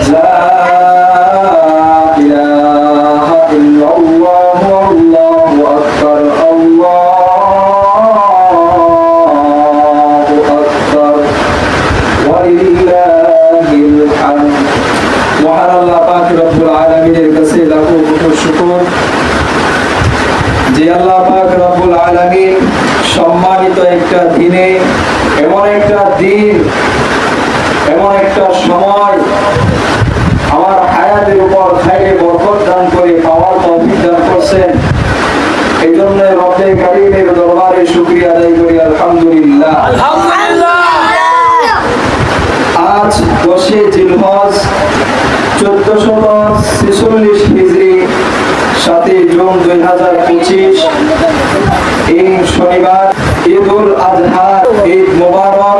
لا إله إلا الله والله أكبر الله أكبر ولله الحمد وعلى الله পাক রব্বুল আলামিনের কাছে লাখো কোটি শুকর যে আল্লাহ পাক রব্বুল আলামিন সম্মানিত একটা দিনে এমন একটা দিন এমন একটা সময় আমার হায়াতের উপর খাইরে বরকত দান করে পাওয়ার তৌফিক দান করছেন। এই জন্য রব্বে কারীমের দরবারে শুকরিয়া আদায় করি আলহামদুলিল্লাহ। আজ 10 জিলহজ 1446 হিজরি 7 জুন 2025 এই শনিবার ঈদুল আজহা ঈদ মোবারক।